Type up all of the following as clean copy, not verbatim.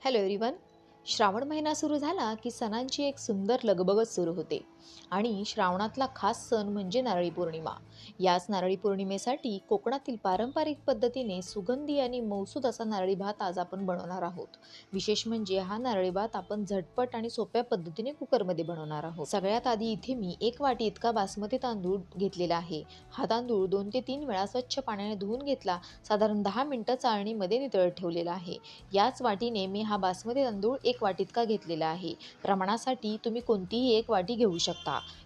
Hello everyone. Shravan महिना सुरू झाला की सणांची एक सुंदर लगबगच सुरू होते आणि श्रावणातला खास सण म्हणजे नारळी पौर्णिमा. याच नारळी पौर्णिमेसाठी कोकणातील पारंपरिक पद्धतीने सुगंधी आणि मौसूद असा नारळी भात आज आपण बनवणार आहोत. विशेष म्हणजे हा नारळी भात आपण झटपट आणि सोप्या पद्धतीने कुकरमध्ये बनवणार आहोत. सगळ्यात आधी इथे मी 1 वाटी इतका बासमती तांदूळ घेतलेला आहे. हा तांदूळ 2 ते 3 वेळा स्वच्छ पाण्याने धुवून घेतला, साधारण 10 मिनिटं चाळणीमध्ये नितळत ठेवलेला आहे. याच वाटीने मी हा बासमती तांदूळ 1 वाटी इतका घेतलेला आहे. प्रमाणासाठी तुम्ही कोणतीही 1 वाटी घेऊ शकता.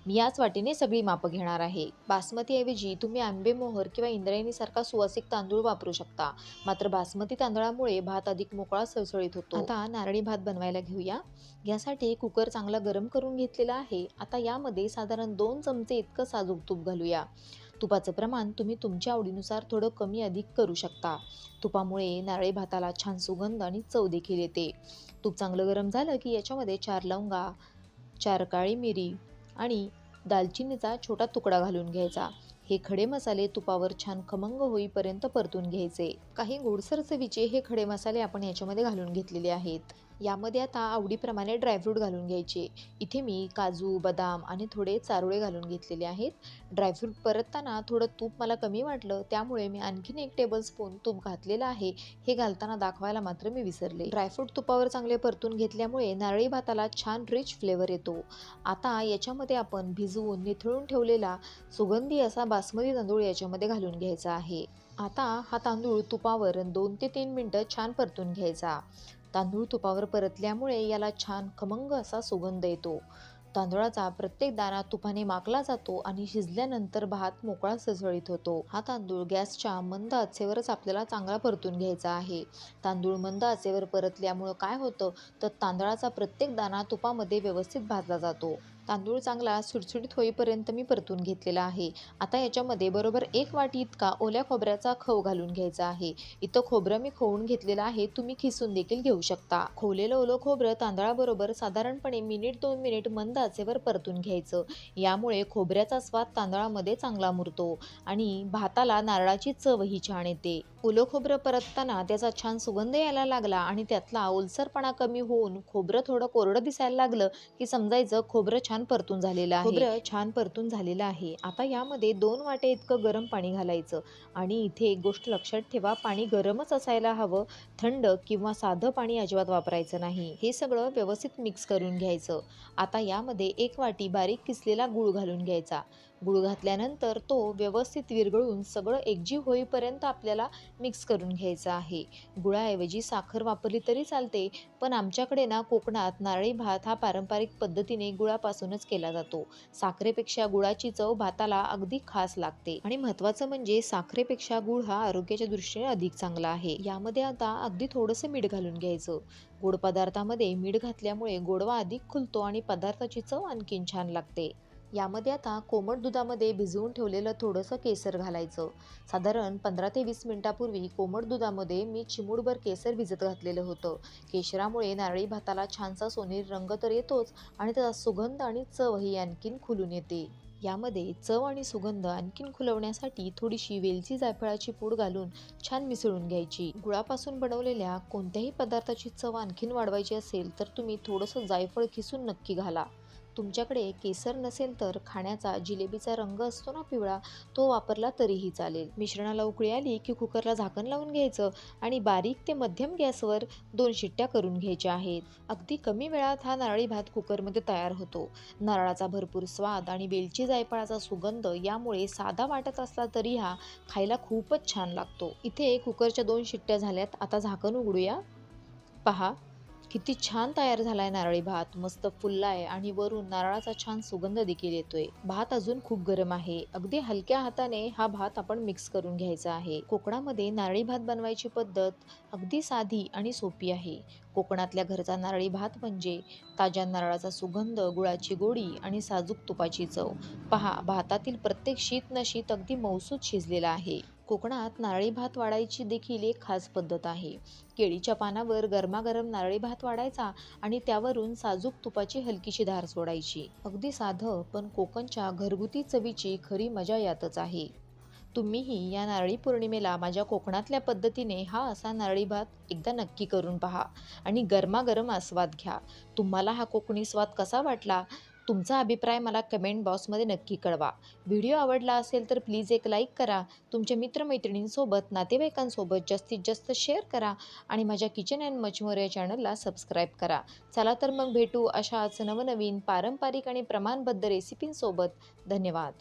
मी याच वाटीने सगळी मापं घेणार आहे. बासमती ऐवजी तुम्ही आंबेमोहर किंवा इंद्रायणी सारखा सुवासिक तांदूळ वापरू शकता. मात्र बासमती तांदळामुळे भात अधिक मोकळा सळसळीत होतो. आता नारळी भात बनवायला घेऊया. यासाठी कुकर चांगला गरम करून घेतलेला आहे. आता यामध्ये साधारण 2 चमचे इतकं साजूक तूप घालूया. तुपाचं प्रमाण तुम्ही तुमच्या आवडीनुसार थोडं कमी अधिक करू शकता. तुपामुळे नारळी भाताला छान सुगंध आणि चव देखील येते. तूप चांगलं गरम झालं की याच्यामध्ये 4 लवंगा, 4 काळी मिरी आणि दालचिनीचा छोटा तुकडा घालून घ्यायचा. हे खडे मसाले तुपावर छान खमंग होईपर्यंत परतून घ्यायचे. काही गोडसर चवीचे हे खडे मसाले आपण याच्यामध्ये घालून घेतलेले आहेत. यामध्ये आता आवडीप्रमाणे ड्रायफ्रूट घालून घ्यायचे. इथे मी काजू, बदाम आणि थोडे चारोळे घालून घेतलेले आहेत. ड्रायफ्रूट परतताना थोडं तूप मला कमी वाटलं, त्यामुळे मी आणखीन 1 टेबलस्पून तूप घातलेलं आहे. हे घालताना दाखवायला मात्र मी विसरले. ड्रायफ्रूट तुपावर चांगले परतून घेतल्यामुळे नारळी भाताला छान रिच फ्लेवर येतो. आता याच्यामध्ये आपण भिजवून निथळून ठेवलेला सुगंधी असा बासमती तांदूळ याच्यामध्ये घालून घ्यायचा आहे. आता हा तांदूळ तुपावर 2 ते 3 मिनिटं छान परतून घ्यायचा. तांदूळ तुपावर परतल्यामुळे याला छान खमंग असा सुगंध येतो. तांदूळाचा प्रत्येक दाणा तुपाने माखला जातो आणि शिजल्यानंतर भात मोकळा सळसळीत होतो. हा तांदूळ गॅसच्या मंद आचेवरच आपल्याला चांगला परतून घ्यायचा आहे. तांदूळ मंद आचेवर परतल्यामुळं काय होतं, तर तांदळाचा प्रत्येक दाणा तुपामध्ये व्यवस्थित भाजला जातो. तांदूळ चांगला सुटसुटीत होईपर्यंत मी परतून घेतलेला आहे. आता याच्यामध्ये बरोबर 1 वाटी इतका ओल्या खोबऱ्याचा खव घालून घ्यायचा आहे. इथं खोबरं मी खवून घेतलेलं आहे. तुम्ही खिसून देखील घेऊ शकता. खवलेलं ओलं खोबरं तांदळाबरोबर साधारणपणे 1-2 मिनिट मंद आचेवर परतून घ्यायचं. यामुळे खोबऱ्याचा स्वाद तांदळामध्ये चांगला मुरतो आणि भाताला नारळाची चवही छान येते. ओलं खोबरं परतताना त्याचा छान सुगंध यायला लागला आणि त्यातला ओलसरपणा कमी होऊन खोबरं थोडं कोरडं दिसायला लागलं की समजायचं खोबरं छान परतून झालेलं आहे. खोबरं छान परतून झालेलं आहे. आता यामध्ये 2 वाटे इतकं गरम पाणी घालायचं आणि इथे एक गोष्ट लक्षात ठेवा, पाणी गरमच असायला हवं. थंड किंवा साधं पाणी अजिबात वापरायचं नाही. हे सगळं व्यवस्थित मिक्स करून घ्यायचं. आता यामध्ये 1 वाटी बारीक किसलेला गूळ घालून घ्यायचा. गूळ घातल्यानंतर तो व्यवस्थित विरघळून सगळं एकजीव होईपर्यंत आपल्याला मिक्स करून घ्यायचा आहे. गुळाऐवजी साखर वापरली तरी चालते, पण आमच्याकडे ना कोकणात नारळी भात हा पारंपरिक पद्धतीने गुळापासूनच केला जातो. साखरेपेक्षा गुळाची चव भाताला अगदी खास लागते आणि महत्त्वाचं म्हणजे साखरेपेक्षा गुळ हा आरोग्याच्या दृष्टीने अधिक चांगला आहे. यामध्ये आता अगदी थोडंसं मीठ घालून घ्यायचं. गोड पदार्थामध्ये मीठ घातल्यामुळे गोडवा अधिक खुलतो आणि पदार्थाची चव आणखीन छान लागते. यामध्ये आता कोमट दुधामध्ये भिजवून ठेवलेलं थोडंसं केसर घालायचं. साधारण 15 ते 20 मिनिटापूर्वी कोमट दुधामध्ये मी चिमूटभर केसर भिजत घातलेलं होतं. केशरामुळे नारळी भाताला छानसा सोनेरी रंग तर येतोच आणि त्याचा सुगंध आणि चवही आणखीन खुलून येते. यामध्ये चव आणि सुगंध आणखीन खुलवण्यासाठी थोडीशी वेलची जायफळाची पूड घालून छान मिसळून घ्यायची. गुळापासून बनवलेल्या कोणत्याही पदार्थाची चव आणखीन वाढवायची असेल तर तुम्ही थोडंसं जायफळ खिसून नक्की घाला. तुमच्याकडे केसर नसेल तर खाण्याचा जिलेबीचा रंग असतो ना पिवळा, तो वापरला तरीही चालेल. मिश्रणाला उकळी आली की कुकरला झाकण लावून घ्यायचं आणि बारीक ते मध्यम गॅसवर 2 शिट्ट्या करून घ्यायच्या आहेत. अगदी कमी वेळात हा नारळी भात कुकरमध्ये तयार होतो. नारळाचा भरपूर स्वाद आणि वेलची जायफळाचा सुगंध यामुळे साधा वाटत असला तरी हा खायला खूपच छान लागतो. इथे कुकरच्या 2 शिट्ट्या झाल्यात. आता झाकण उघडूया. पहा किती छान तयार झालाय नारळी भात. मस्त फुललाय आणि वरून नारळाचा छान सुगंध देखील येतोय. भात अजून खूप गरम आहे. अगदी हलक्या हाताने हा भात आपण मिक्स करून घ्यायचा आहे. कोकणामध्ये नारळी भात बनवायची पद्धत अगदी साधी आणि सोपी आहे. कोकणातल्या घरचा नारळी भात म्हणजे ताज्या नारळाचा सुगंध, गुळाची गोडी आणि साजूक तुपाची चव. पहा, भातातील प्रत्येक शीत न शीत अगदी मौसूद शिजलेला आहे. कोकणात नारळी भात वाढायची देखील एक खास पद्धत आहे. केळीच्या पानावर गरमागरम नारळी भात वाढायचा आणि त्यावरून साजूक तुपाची हलकीशी धार सोडायची. अगदी साधं पण कोकणच्या घरगुती चवीची खरी मजा यातच आहे. तुम्हीही या नारळी पौर्णिमेला माझ्या कोकणातल्या पद्धतीने हा असा नारळी भात एकदा नक्की करून पहा आणि गरमागरम आस्वाद घ्या. तुम्हाला हा कोकणी स्वाद कसा वाटला? तुमचा अभिप्राय मला कमेंट बॉक्समध्ये नक्की कळवा. व्हिडिओ आवडला असेल तर प्लीज एक लाईक करा. तुमच्या मित्रमैत्रिणींसोबत, नातेवाईकांसोबत जास्तीत जास्त शेअर करा आणि माझ्या किचन अँड मच मोर या चॅनलला सबस्क्राईब करा. चला तर मग भेटू अशाच नवनवीन पारंपरिक आणि प्रमाणबद्ध रेसिपींसोबत. धन्यवाद.